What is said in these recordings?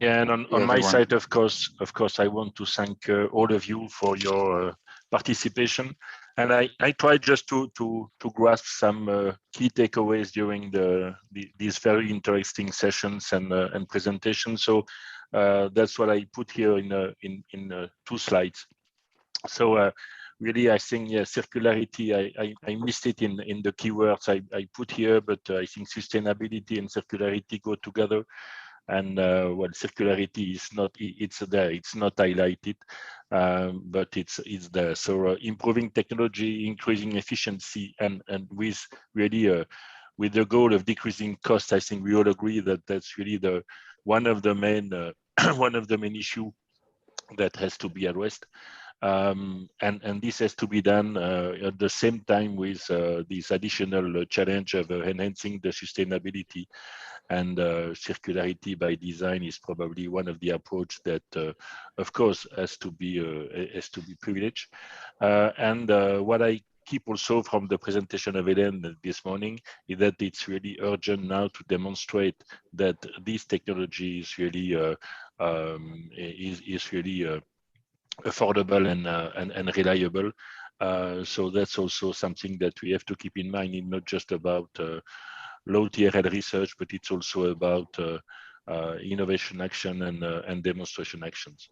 Yeah, and on my side, of course, I want to thank all of you for your participation. And I tried just to grasp some key takeaways during these very interesting sessions and presentations. So that's what I put here in 2 slides. So really, I think circularity. I missed it in the keywords I put here, but I think sustainability and circularity go together. And well, circularity is not, it's there, it's not highlighted, but it's there. So improving technology, increasing efficiency, and with really with the goal of decreasing costs. I think we all agree that that's really one of the main one of the main issue that has to be addressed. And this has to be done at the same time with this additional challenge of enhancing the sustainability. And circularity by design is probably one of the approach that, of course, has to be privileged. And what I keep also from the presentation of Hélène this morning is that it's really urgent now to demonstrate that this technology is really affordable and reliable. So that's also something that we have to keep in mind. It's not just about low TRL research, but it's also about innovation action and demonstration actions.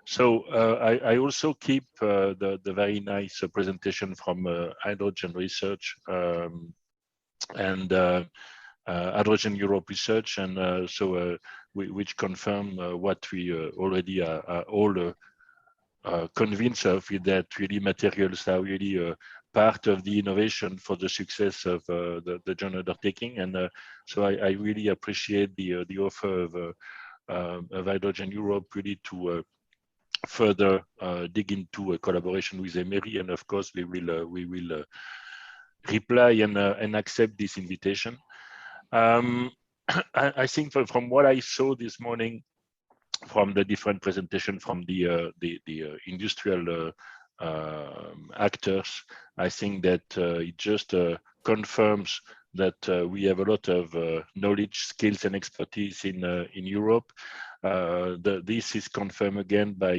So I also keep the very nice presentation from Hydrogen Research and Hydrogen Europe Research, and which confirm what we already are all convinced of, that really materials are really part of the innovation for the success of the joint undertaking. And so I really appreciate the offer of Hydrogen Europe really to further dig into a collaboration with EMIRI, and of course we will reply and accept this invitation. I think from what I saw this morning, from the different presentation from the industrial actors, I think that it just confirms that we have a lot of knowledge, skills, and expertise in Europe. This is confirmed again by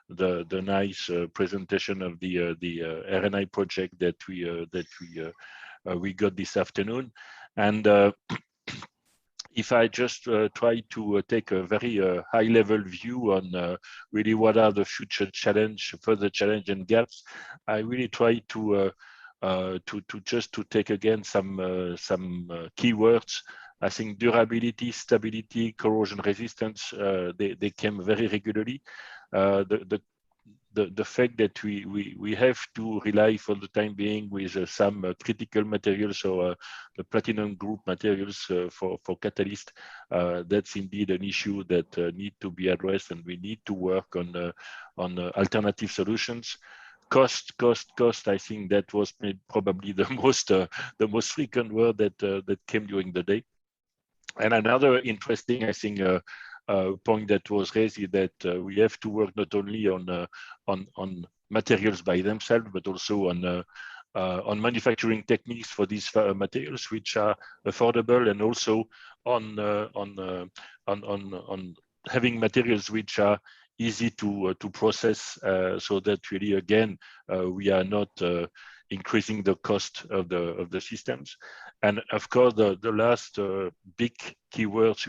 the nice presentation of the RNI project that we got this afternoon. And if I just try to take a very high-level view on really what are the future further challenge and gaps, I really try to take again some keywords. I think durability, stability, corrosion resistance, they came very regularly. The fact that we have to rely for the time being with some critical materials, so the platinum group materials for catalyst, that's indeed an issue that need to be addressed, and we need to work on alternative solutions. Cost. I think that was probably the most frequent word that came during the day. And another interesting, I think, point that was raised is that we have to work not only on materials by themselves, but also on manufacturing techniques for these materials which are affordable, and also on having materials which are easy to process, so that really again we are not increasing the cost of the systems. And of course, the last big keywords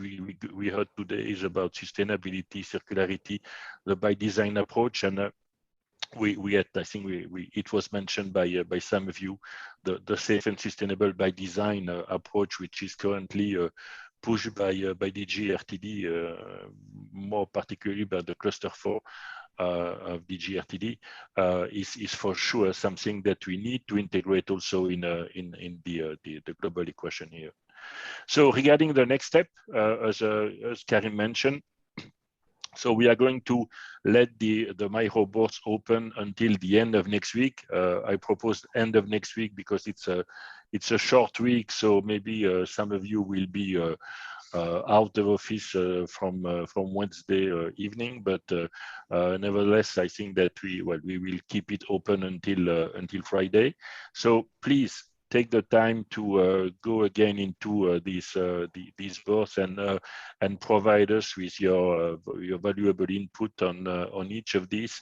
we heard today is about sustainability, circularity, the by design approach. And we had, I think it was mentioned by some of you, the safe and sustainable by design approach, which is currently pushed by DG RTD, more particularly by the cluster 4 of DG RTD, is for sure something that we need to integrate also in the global equation here. So regarding the next step, as Karim mentioned, so we are going to let the micro boards open until the end of next week. I proposed end of next week because it's a short week, so maybe some of you will be out of office from Wednesday evening, but nevertheless, I think that we will keep it open until Friday. So please take the time to go again into these boards and provide us with your valuable input on each of these.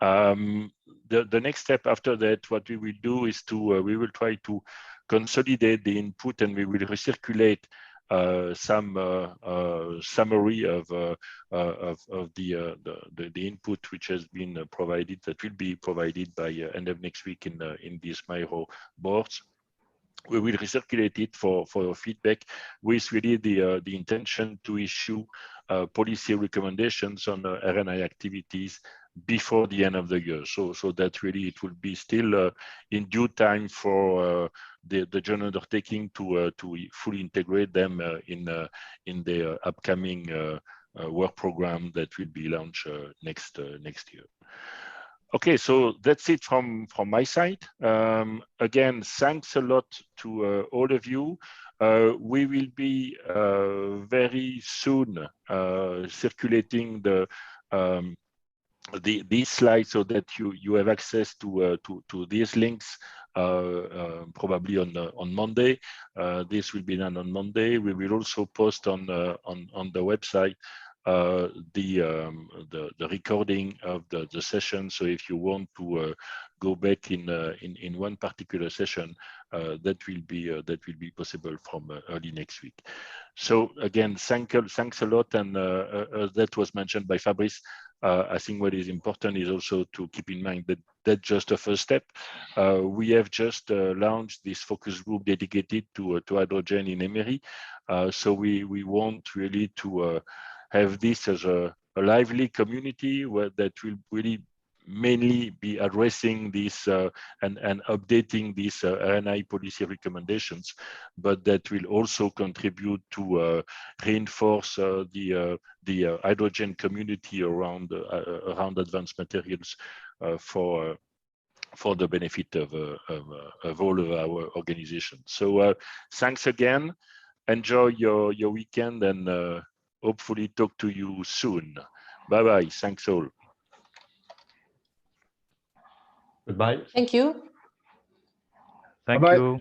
The next step after that, what we will do is we will try to consolidate the input, and we will recirculate some summary of the input which has been provided, that will be provided by end of next week in these MIRO boards. We will recirculate it for feedback, with really the intention to issue policy recommendations on RNI activities before the end of the year. So that really it will be still in due time for the journal undertaking to fully integrate them in the upcoming work program that will be launched next year. Okay, so that's it from my side. Again, thanks a lot to all of you. We will be very soon circulating these slides so that you have access to these links probably on Monday. This will be done on Monday. We will also post on the website the recording of the session. So if you want to go back in one particular session, that will be possible from early next week. So again, thanks a lot. And that was mentioned by Fabrice. I think what is important is also to keep in mind that that's just a first step. We have just launched this focus group dedicated to hydrogen in EMIRI. So we want really to have this as a lively community that will really mainly be addressing this and updating these RNI policy recommendations, but that will also contribute to reinforce the hydrogen community around advanced materials for the benefit of all of our organizations. So thanks again. Enjoy your weekend, and hopefully talk to you soon. Bye-bye. Thanks all. Goodbye. Thank you. Thank Bye-bye. you.